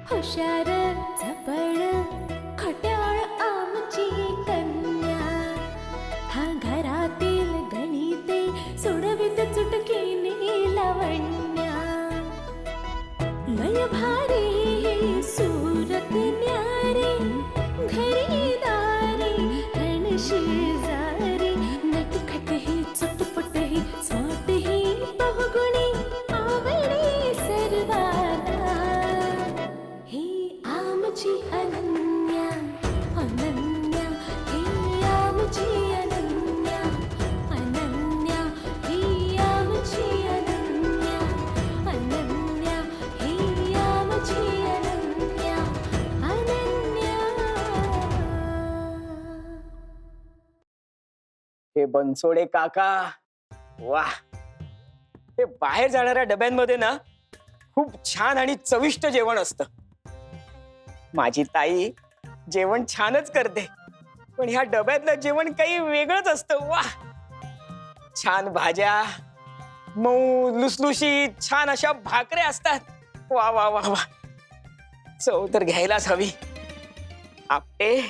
हुशार चपळ खट्याळ आमची कन्या, हा घरातील गणिते सोडवित चुटकीने लावण्या. लय भारी सूरत न्यारी, घरी दारी रण शेजारी, नटखट ही चटपट ही स्वाट ही बहुगुणी आवडी सर्वाला. ही आमची अनन्या अनन्या, ही आमची अनन्या अनन्या, ही आमची अनन्या अनन्या, ही आमची अनन्या अनन्या. हे बनसोडे काका, वा, हे बाहेर जाणाऱ्या डब्यांमध्ये ना खूप छान आणि चविष्ट जेवण असतं. माझी ताई जेवण छानच करते, पण ह्या डब्यातलं जेवण काही वेगळंच असतं. वा, छान भाज्या, मऊ लुसलुशीत छान अशा भाकऱ्या असतात. वा वा वा वा, चव तर घ्यायलाच हवी. आपटे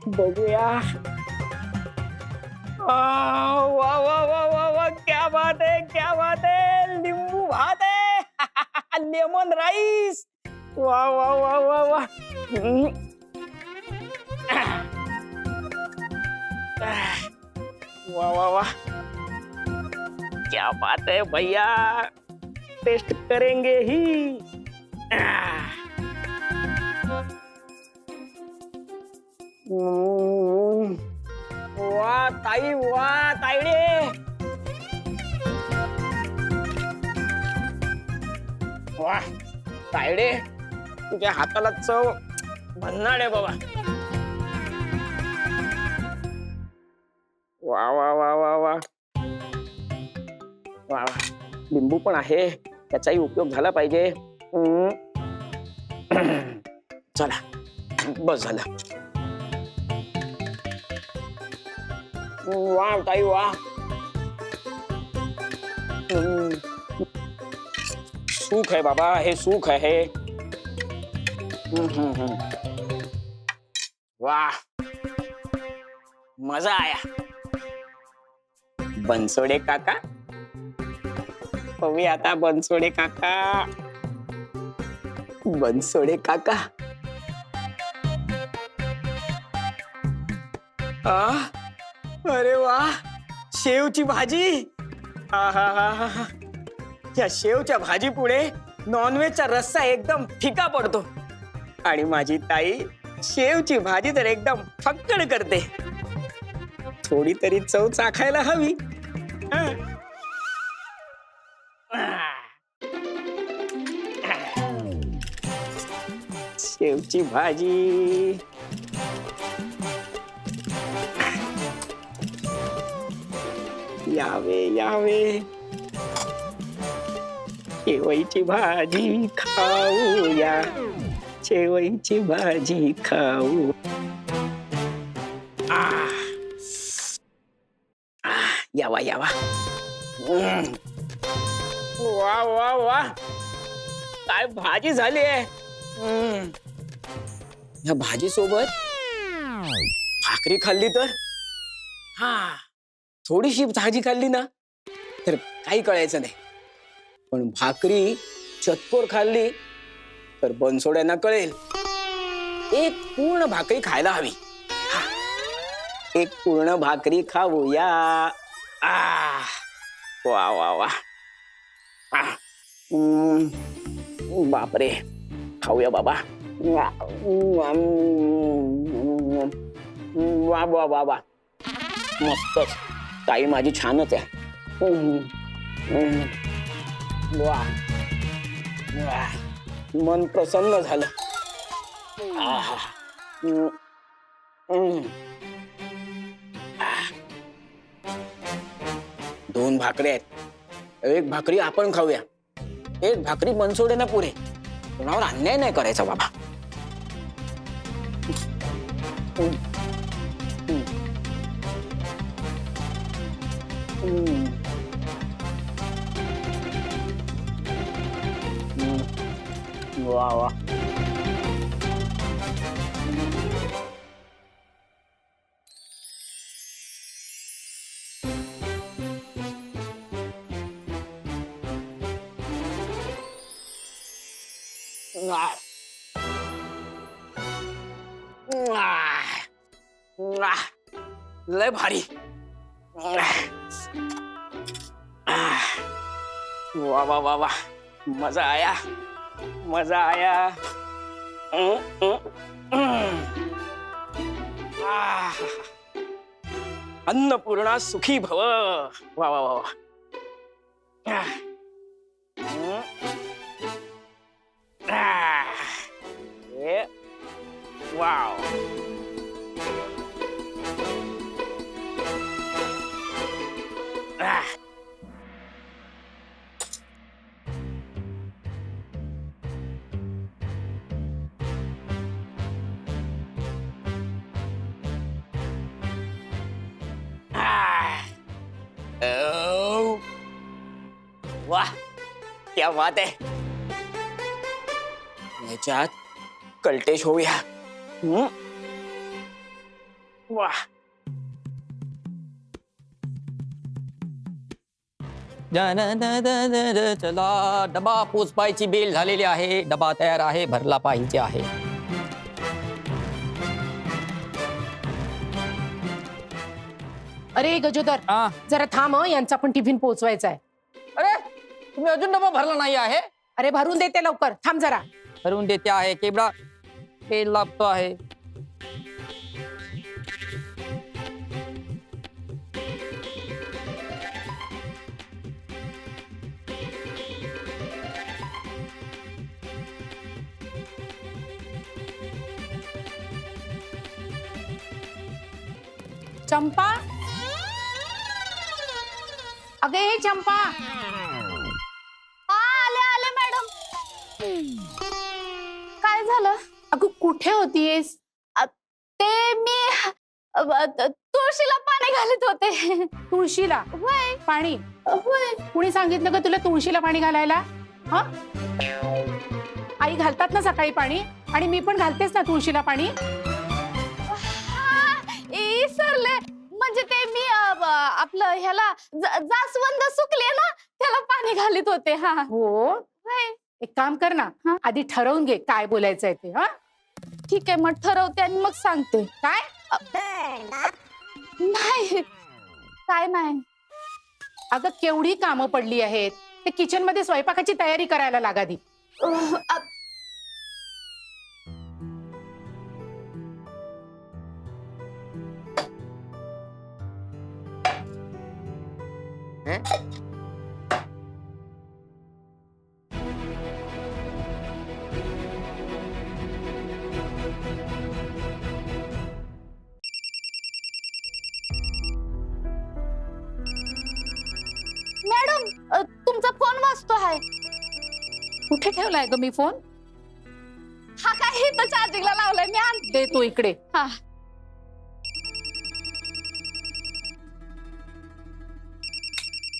बघूया. वा वा वा वा वा, क्या बात है, क्या बात है. लिंबू भात है, लेमन राईस. वा वा वा वा वा. वा वा वा, क्या बात है भैया, टेस्ट करेंगे ही. वा ताई, वा ताईडे, वा ताईडे, तुझ्या हाताला चव भन्नाट आहे बाबा. वा वा वा वा वा वा वा, लिंबू पण आहे, त्याचाही उपयोग झाला पाहिजे. चला, बस झालं. वा ताई, वा. सुख है बाबा, हे सुख है. वाह, मजा आया. बनसोडे काका, पाहूया आता. बनसोडे काका, बनसोडे काका. अरे वा, शेवची भाजी. हा हा हा हा, या शेवच्या भाजी पुढे नॉनव्हेजचा रस्सा एकदम फिका पडतो. आणि माझी ताई शेवची भाजी तर एकदम फक्कड करते. थोडी तरी चव चाखायला हवी. शेवची भाजी. यावे यावे, शेवईची भाजी खाऊया, शेवईची भाजी खाऊ. यावा यावा. वा वा वा, काय भाजी झाली आहे. या भाजी सोबत भाकरी खाल्ली तर, हा, थोडीशी भाजी खाल्ली ना तर काही कळायचं नाही. पण भाकरी चतकोर खाल्ली तर बनसोड्यांना कळेल. एक पूर्ण भाकरी खायला हवी. एक पूर्ण भाकरी खाऊया. वा वा वा. बापरे, खाऊया बाबा. वा वा वा वा, मस्तच. ताई माझी छानच आहे. वा, मन प्रसन्न झालं. दोन भाकरी आहेत. एक भाकरी आपण खाऊया, एक भाकरी बनसोडेना पुरे. कोणावर अन्याय नाही करायचा बाबा. वा वा. आह. आह. लय भारी. वाह वाह वाह वाह, मजा आया, मजा आया. आह. अन्नपूर्णा सुखी भव. वा वा वा. वाव. वाह, क्या बात आहे. याच्यात कल्टेश होऊया. वाह. चला, डबा पोचपायची बेल झालेली आहे. डबा तयार आहे, भरला पाहिजे आहे. अरे गजोदर, हा. जरा थांब हं, यांचा पण टिफिन पोहोचवायचा आहे. अरे, तुम्ही अजून डबा भरला नाही आहे. अरे भरून देते लवकर, थांब जरा. भरून देते आहे. केवढा तेल लागतो आहे. चंपा, अगे हे चंपा. आले आले मॅडम. काय झालं? अगं कुठे होतीयस? ते मी तुळशीला पाणी घालत होते. तुळशीला होय पाणी? होय. कुणी सांगितलं का तुला तुळशीला पाणी घालायला? हा, आई घालतात ना सकाळी पाणी, आणि मी पण घालतेस ना तुळशीला पाणी. सरले म्हणजे ते मी आपलं ह्याला जास्वंद सुकले ना, त्याला पाणी घालीत होते. हा हो, होय. एक काम कर ना, आधी ठरवून घे काय बोलायचंय ते. हा ठीक आहे, मग ठरवते आणि मग सांगते. काय? नाही, काय नाही. अगं केवढी कामं पडली आहेत. ते किचन मध्ये स्वयंपाकाची तयारी करायला लागा दी. मॅडम, तुमचा फोन वाजतो आहे. कुठे ठेवलाय ग मी फोन? हा काय इथं चार्जिंगला लावलाय मी. आणते. दे तू इकडे. हा.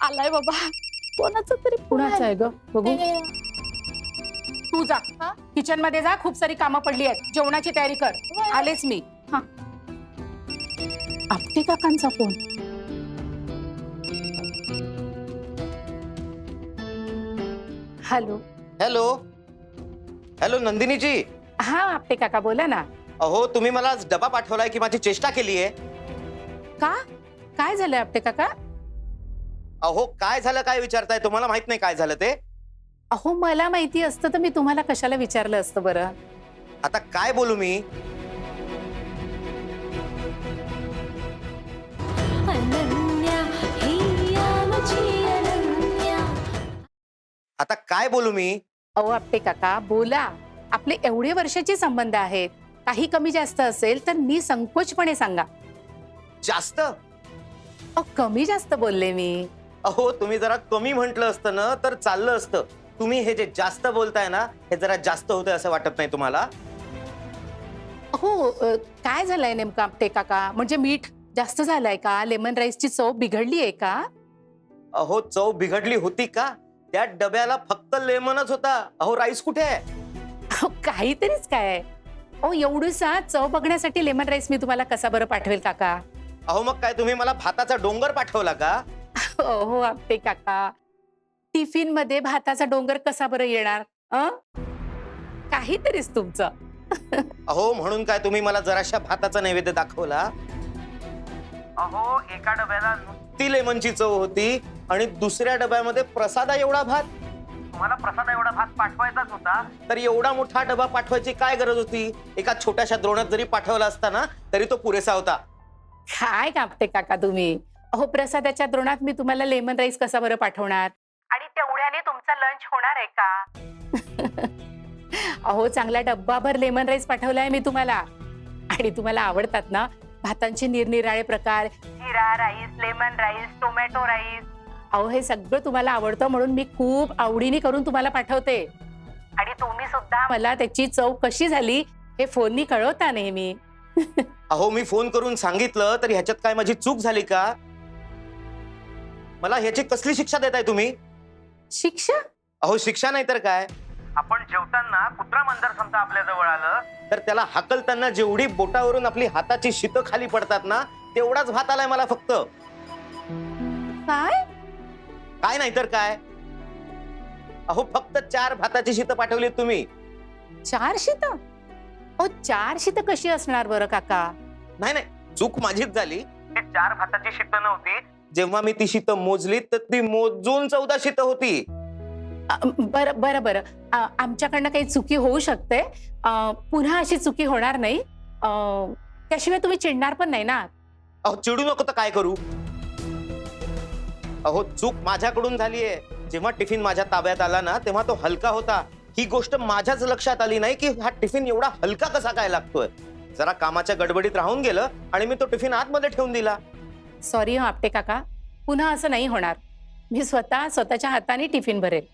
आलाय बाबा. कोणाचा तरी फोन कुणाचा आहे ग बघू. आहे. तू जा हा? किचन मध्ये जा, खूप सारी कामं पडली आहेत. जेवणाची तयारी कर. बरं. आलेच मी. हा, आपटे काकांचा phone. Hello. Hello hello Nandiniji. हा आपटे काका बोला ना. अहो तुम्ही मला आज डबा पाठवलाय की माझी चेष्टा केली आहे. का, काय झालंय आपटे काका? अहो काय झालं काय विचारताय, तुम्हाला माहित नाही काय झालं ते? अहो मला माहिती असतं तर मी तुम्हाला कशाला विचारलं असतं बरं. आता काय बोलू मी? अनन्या, ही आमची अनन्या. आता काय बोलू मी? अहो आपटे काका बोला. आपले एवढे वर्षाचे संबंध आहेत. काही कमी जास्त असेल तर निसंकोचपणे सांगा. जास्त? अहो कमी जास्त बोलले मी. अहो तुम्ही जरा कमी म्हटलं असतं ना तर चाललं असतं. तुम्ही हे जे जास्त बोलताय ना हे जरा जास्त होतंय असं वाटत नाही तुम्हाला? हो, काय झालंय नेमकं आपटे काका? म्हणजे मीठ जास्त झालंय का? लेमन राईसची चव बिघडली आहे का? अहो चव बिघडली होती का? त्या डब्याला फक्त लेमनच होता. अहो राईस कुठे आहे? अहो, काहीतरीच काय. अहो एवढूसा चव बघण्यासाठी लेमन राईस मी तुम्हाला कसा बरं पाठवेल काका? अहो मग काय तुम्ही मला भाताचा डोंगर पाठवला का? हो आपटे काका, टिफिन मध्ये भाताचा डोंगर कसा बरं येणार? काहीतरीच तुमचं. अहो म्हणून काय तुम्ही मला जराशा भाताचा नैवेद्य दाखवला? अहो एका डब्याला नुसती लेमनची चव होती आणि दुसऱ्या डब्यामध्ये प्रसादा एवढा भात. तुम्हाला प्रसादा एवढा भात पाठवायचाच होता तर एवढा मोठा डबा पाठवायची काय गरज होती? एका छोट्याशा द्रोणात जरी पाठवला असता ना तरी तो पुरेसा होता. काय कापते काका तुम्ही? अहो प्रसादाच्या द्रोणात मी तुम्हाला लेमन राईस कसा बरं पाठवणार? आणि तेवढ्याने तुमचा लंच होणार आहे का? अहो चांगला डब्बाभर लेमन राईस पाठवलाय मी तुम्हाला. आणि तुम्हाला आवडतात ना भातांचे निरनिराळे प्रकार, jeera rice, lemon rice, tomato rice. अहो हे सगळं तुम्हाला आवडतं म्हणून मी खूप आवडीने करून तुम्हाला पाठवते. आणि तुम्ही सुद्धा मला त्याची चव कशी झाली हे फोननी कळवता नेहमी. अहो मी फोन करून सांगितलं तर ह्याच्यात काय माझी चूक झाली का? मला ह्याची कसली शिक्षा देताय तुम्ही? शिक्षा? अहो शिक्षा नाही तर काय. आपण जेवताना कुत्रा मांजर समजा आपल्या जवळ आलं तर त्याला हाकलताना जेवढी बोटावरून आपली हाताची शीतं खाली पडतात ना तेवढाच भात आलाय मला फक्त. काय? काय नाही तर काय. अहो फक्त 4 भाताची शीतं पाठवली तुम्ही. 4 शीतं? अहो 4 शीतं कशी असणार बरं काका? नाही नाही चूक माझीच झाली. ती 4 भाताची शीतं नव्हती. जेव्हा मी ती शीतं मोजली तर ती मोजून 14 शीतं होती. बरं बरं बरं, आमच्याकडनं काही चुकी होऊ शकते. पुन्हा अशी चुकी होणार नाही. त्याशिवाय तुम्ही चिडणार पण नाही ना? अहो चिडू नको तर काय करू? अहो चूक माझ्याकडून झालीये. जेव्हा टिफिन माझ्या ताब्यात आला ना तेव्हा तो हलका होता. ही गोष्ट माझ्याच लक्षात आली नाही की हा टिफिन एवढा हलका कसा काय लागतोय. जरा कामाच्या गडबडीत राहून गेलं आणि मी तो टिफिन आतमध्ये ठेवून दिला. सॉरी हो आपटे काका, पुन्हा असं नाही होणार. मी स्वतःच्या हाताने टिफिन भरेल.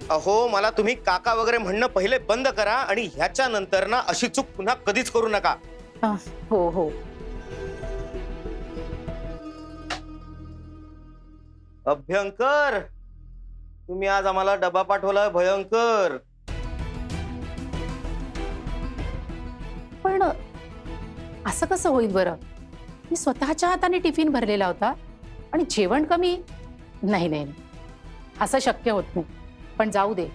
अहो मला तुम्ही काका वगैरे म्हणणं पहिले बंद करा आणि ह्याच्या नंतर ना अशी चूक पुन्हा कधीच करू नका. हो हो. अभ्यंकर, तुम्ही आज आम्हाला डबा पाठवलाय भयंकर. पण असं कसं होईल बरं? मी स्वतःच्या हाताने टिफिन भरलेला होता आणि जेवण कमी? नाही नाही, असं शक्य होत नाही. पण जाऊ दे,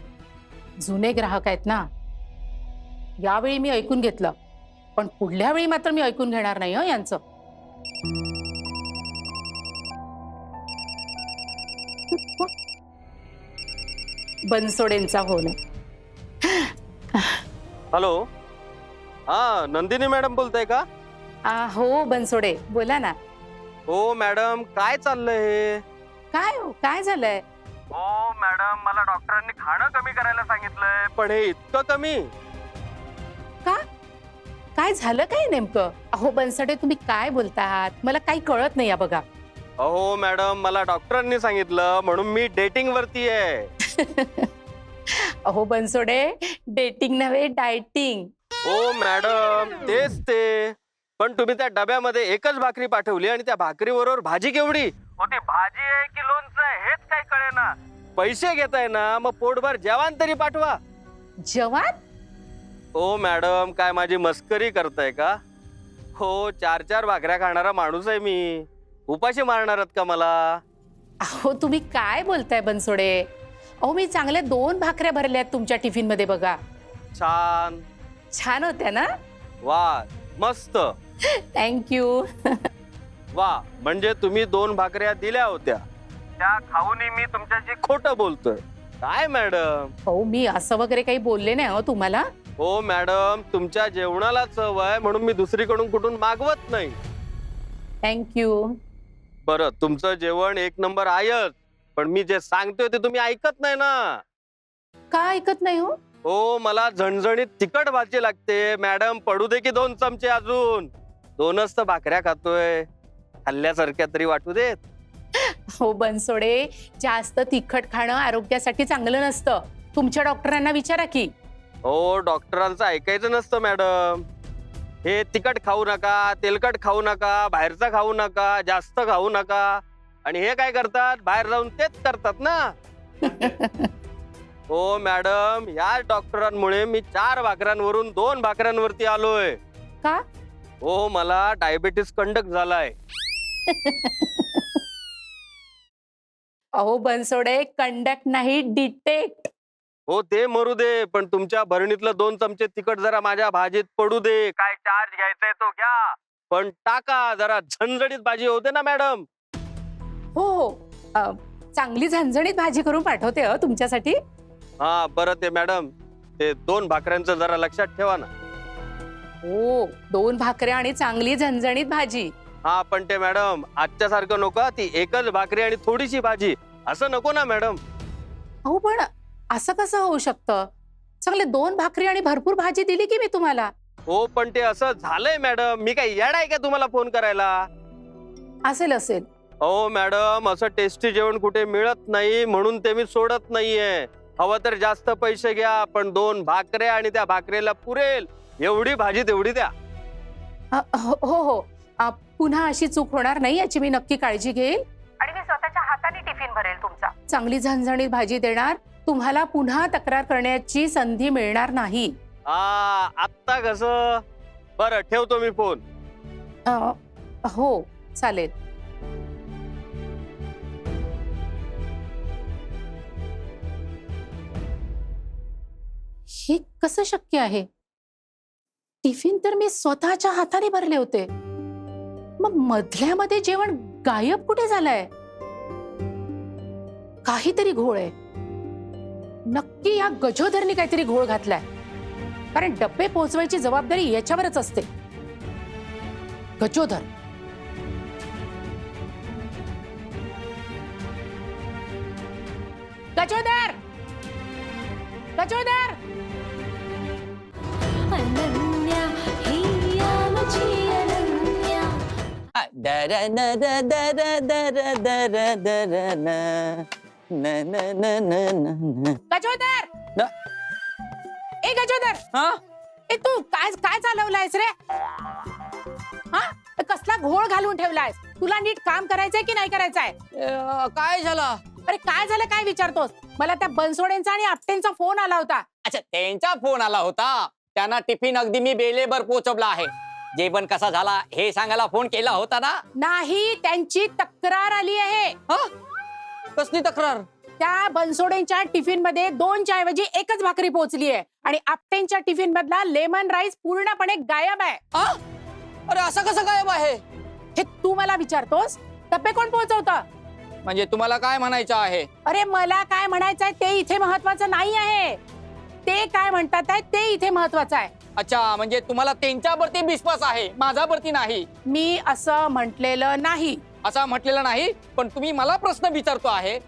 जुने ग्राहक आहेत ना. यावेळी मी ऐकून घेतलं, पण पुढल्या वेळी मात्र मी ऐकून घेणार नाही हो यांचं. बनसोडेंचा फोन. हॅलो, हा नंदिनी मॅडम बोलताय का? हो बनसोडे, बोला ना. हो मॅडम, काय चाललंय हे? काय हो, काय झालंय? हो मॅडम, मला डॉक्टरांनी खाणं कमी करायला सांगितलंय, पण हे इतकं कमी. का? काय झालं काय नेमकं? अहो बनसोडे, तुम्ही काय बोलतात? मला काही कळत नाही. बघा अहो मॅडम, मला डॉक्टरांनी सांगितलं म्हणून मी डेटिंग वरती आहे. अहो बनसोडे, डेटिंग नव्हे, डायटिंग. हो मॅडम, तेच ते. पण तुम्ही त्या डब्यामध्ये एकच भाकरी पाठवली आणि त्या भाकरीबरोबर भाजी केवढी होती? भाजी आहे की लोणचं आहे हेच काही कळेना. पैसे घेताय ना, मग पोटभर जेवण तरी पाठवा. जवान? हो मॅडम, काय माझी मस्करी करताय का? हो, 4-4 भाकऱ्या खाणारा माणूस आहे मी. उपाशी मारणार आहात का मला? अहो तुम्ही काय बोलताय बनसोडे? अहो मी चांगल्या 2 भाकऱ्या भरल्यात तुमच्या टिफिन मध्ये. बघा छान. छान होत्या ना? वा, मस्त. थँक्यू. वा, म्हणजे तुम्ही 2 भाकऱ्या दिल्या होत्या, त्या खाऊनही मी तुमच्याशी खोटं बोलतोय काय मॅडम? हो मी असं वगैरे काही बोलले नाही हो तुम्हाला. हो मॅडम, तुमच्या जेवणाला चव आहे म्हणून मी दुसरीकडून कुठून मागवत नाही. थँक्यू. बरं, तुमचं जेवण 1 नंबर आहेच, पण मी जे सांगतोय ते तुम्ही ऐकत नाही ना. का ऐकत नाही हो? हो, मला झणझणीत तिखट भाजी लागते मॅडम. पडू दे की 2 चमचे अजून. 2च तर भाकऱ्या खातोय, खाल्ल्यासारख्या तरी वाटू देत. हो बनसोडे, जास्त तिखट खाणं आरोग्यासाठी चांगलं नसतं. तुमच्या डॉक्टरांना विचारा की. हो, डॉक्टरांचं ऐकायचं नसतं मॅडम. हे तिखट खाऊ नका, तेलकट खाऊ नका, बाहेरचं खाऊ नका, जास्त खाऊ नका. आणि हे काय करतात, बाहेर जाऊन तेच करतात ना. हो मॅडम, या डॉक्टरांमुळे मी 4 भाकऱ्यांवरून 2 भाकऱ्यांवरती आलोय. का? हो, मला डायबिटीस कंडक्ट झालाय. अहो बनसोडे, कंडक्ट नाही डिटेक्ट. हो ते मरू दे, पण तुमच्या भरणीतलं 2 चमचे तिखट जरा माझ्या भाजीत पडू दे. काय चार्ज घ्यायचाय तो घ्या, पण टाका. जरा झणझणीत भाजी होते ना मॅडम. हो हो, चांगली झणझणीत भाजी करून पाठवते तुमच्यासाठी. हा बरं, ते मॅडम ते 2 भाकऱ्यांचं जरा लक्षात ठेवा ना. हो, 2 भाकऱ्या आणि चांगली झणझणीत भाजी. हा पण ते मॅडम आजच्या सारखं नको, ती एकच भाकरी आणि थोडीशी भाजी असं नको ना मॅडम. अहो पण असं कसं होऊ शकतं? चांगले 2 भाकरी आणि भरपूर भाजी दिली की मी तुम्हाला. हो पण ते असं झालंय मॅडम, मी काय येड आहे का तुम्हाला फोन करायला? असेल असेल. हो मॅडम, असं टेस्टी जेवण कुठे मिळत नाही म्हणून ते मी सोडत नाहीये. हवं तर जास्त पैसे घ्या, पण 2 भाकऱ्या आणि त्या भाकरीला पुरेल एवढी भाजी तेवढी द्या. हो हो, पुन्हा अशी चूक होणार नाही याची मी नक्की काळजी घेईल. आणि मी स्वतःच्या हाताने टिफिन भरेल तुमचा. चांगली झणझणीत भाजी देणार. तुम्हाला पुन्हा तक्रार करण्याची संधी मिळणार नाही. आत्ता कसं? बरं ठेवतो मी फोन. हो चालेल. हे कसं शक्य आहे? टिफिन तर मी स्वतःच्या हाताने भरले होते, मग मधल्यामध्ये जेवण गायब कुठे झालंय? काहीतरी घोळ आहे. नक्की या गजोधरनी काहीतरी घोळ घातलाय, कारण डब्बे पोहोचवायची जबाबदारी याच्यावरच असते. गजोधर. गजोधर, गजोधर. अनन्या ही आमची अनन्या. दर न द दर दर दर दर न न न न न न. गजोधर. न- ए गजोधर, हा? ए तू काय काय चालवलायस रे? हा, कसला घोळ घालून ठेवलायस? तुला नीट काम करायचंय की नाही करायचंय? काय झालं? अरे काय झालं काय विचारतोस? मला त्या बनसोडेंचा आणि आपटेंचा फोन आला होता. अच्छा, त्यांचा फोन आला होता. त्यांना टिफिन अगदी मी बेलेबर पोहोचवला आहे. जेवण कसा झाला हे सांगायला फोन केला होता ना? नाही, त्यांची तक्रार आली आहे. हा? कसली तक्रार? त्या बनसोडेंच्या टिफिन मध्ये 2च्या ऐवजी 1च भाकरी पोहोचली आहे आणि आपटेंच्या टिफिन मधला लेमन राईस पूर्णपणे गायब आहे. हा? अरे असं कसं गायब आहे? हे तू मला विचारतोस? डब्बे कोण पोहोचवतं? म्हणजे तुम्हाला काय म्हणायचं आहे? अरे मला काय म्हणायचंय ते इथे महत्वाचं नाही आहे. ते काय म्हणतात आहे ते इथे महत्वाचं आहे. अच्छा, म्हणजे तुम्हाला त्यांच्यावरती विश्वास आहे, माझ्यावरती नाही. मी असं म्हटलेलं नाही. असा म्हटलेला नाही, पण तुम्ही मला प्रश्न विचारतो आहे.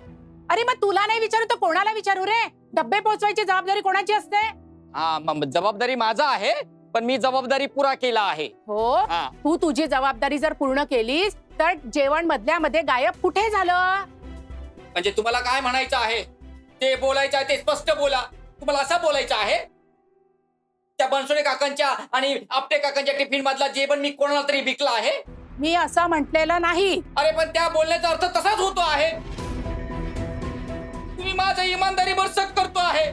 अरे मग तुला नाही विचारू तर कोणाला विचारू रे? डब्बे पोहोचवायची जबाबदारी कोणाची असते? हा, मग जबाबदारी माझा आहे, पण मी जबाबदारी पुरा केला आहे. हो, हा. तू तुझी जबाबदारी जर पूर्ण केलीस तर जेवण मधल्या मध्ये गायब कुठे झालं? म्हणजे तुम्हाला काय म्हणायचं आहे ते बोलायचं आहे, ते स्पष्ट बोला. तुम्हाला असं बोलायचं आहे त्या बनसोडे काकांच्या आणि आपटे काकांच्या टिफिन मधला जेवण मी कोणाला तरी विकला आहे? मी असं म्हटलेलं नाही. अरे पण त्या बोलण्याचा अर्थ तसाच होतो आहे. तुम्ही माझ्या इमानदारीवर शक करतो आहे.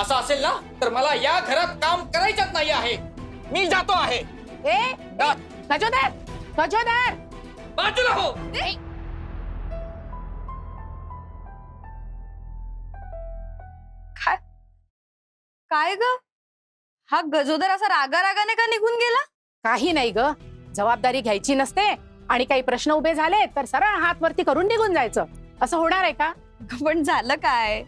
असं असेल ना तर मला या घरात काम करायचंच नाही आहे. मी जातो आहे. ए गजोधर, गजोधर. बाजूला हो. काय ग? हा गजोदर असा रागारागाने का निघून गेला? काही नाही ग, जबाबदारी घ्यायची नसते आणि काही प्रश्न उभे झाले तर सरळ हात वरती करून निघून जायचं. असं होणार आहे का? पण झालं काय?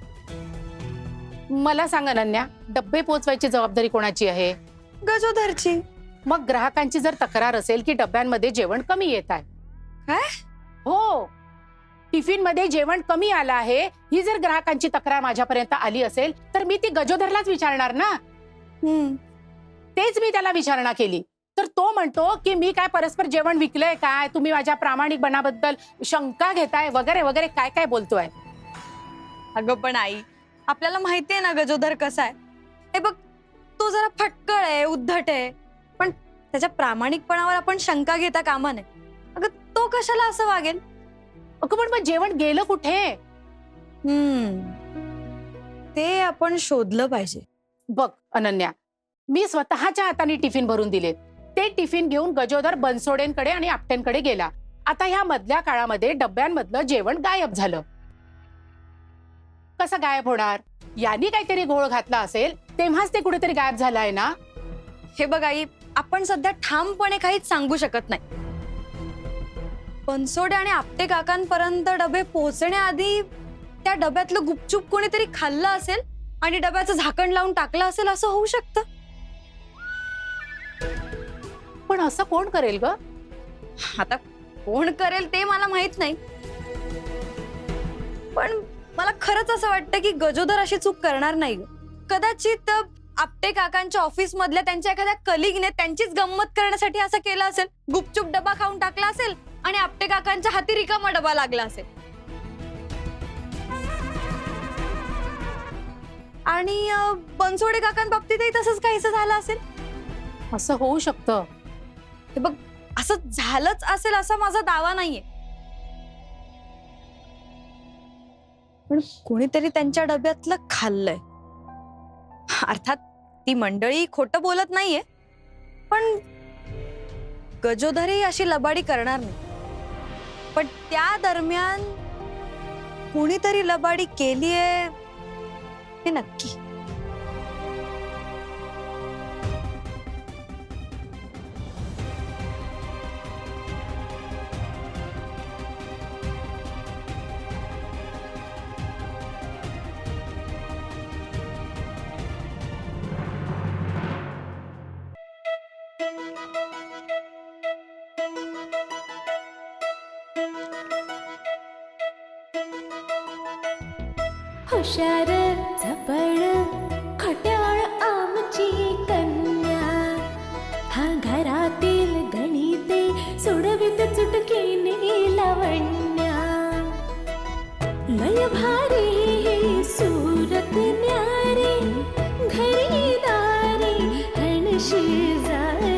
मला सांग अनन्या, डब्बे पोहोचवायची जबाबदारी कोणाची आहे? गजोदरची. मग ग्राहकांची जर तक्रार असेल की डब्यांमध्ये जेवण कमी येत आहे. काय? हो, टिफिन मध्ये जेवण कमी आलं आहे ही जर ग्राहकांची तक्रार माझ्यापर्यंत आली असेल तर मी ती गजोधरलाच विचारणार ना. तेच मी त्याला विचारणा केली तर तो म्हणतो की मी काय परस्पर जेवण विकलंय काय, तुम्ही माझ्या प्रामाणिकपणाबद्दल शंका घेताय वगैरे वगैरे काय काय बोलतोय. अगं पण आई, आपल्याला माहितीये ना गजोदर कसा आहे. हे बघ, तो जरा फटकळ आहे, उद्धट आहे, पण त्याच्या प्रामाणिकपणावर आपण शंका घेता कामा नये. अगं तो कशाला असं वागेल? अगं पण मग जेवण गेलं कुठे? ते आपण शोधलं पाहिजे. बघ अनन्या, मी स्वतःच्या हाताने टिफिन भरून दिले. ते टिफिन घेऊन गजोदर बनसोडेंकडे आणि आपट्यांकडे गेला. आता ह्या मधल्या काळामध्ये डब्यांमधलं जेवण गायब झालं. कसं गायब होणार? यांनी काहीतरी घोळ घातला असेल, तेव्हाच ते कुठेतरी गायब झालं आहे ना. हे बघ आई, आपण सध्या ठामपणे काहीच सांगू शकत नाही. बनसोडे आणि आपटे काकांपर्यंत डबे पोहोचण्याआधी त्या डब्यातलं गुपचूप कोणीतरी खाल्लं असेल आणि डब्याचं झाकण लावून टाकलं असेल, असं होऊ शकतं. पण असं कोण करेल ग? आता कोण करेल ते मला माहित नाही, पण मला खरंच असं वाटतं की गजोदर अशी चूक करणार नाही ग. कदाचित आपटे काकांच्या ऑफिस मधल्या त्यांच्या एखाद्या कलिगने त्यांचीच गंमत करण्यासाठी असं केलं असेल. गुपचूप डबा खाऊन टाकला असेल आणि आपटे काकांच्या हाती रिकामा डबा लागला असेल. आणि बनसोडे काकांबाबतीतही तसंच काहीसं झालं असेल. असं होऊ शकतं. हे बघ, असं झालंच असेल असा माझा दावा नाहीये, पण कोणीतरी त्यांच्या डब्यातलं खाल्लंय. अर्थात ती मंडळी खोटं बोलत नाहीये, पण गजोदरही अशी लबाडी करणार नाही. पण त्या दरम्यान कोणीतरी लबाडी केलीये हे नक्की. हुशार झपड खट्याळ आमची कन्या, हा घरातील गणिते सोडवित चुटकीने लावण्या. लय भारी ही सूरत न्यारी, घरी दारी हणशी जारी.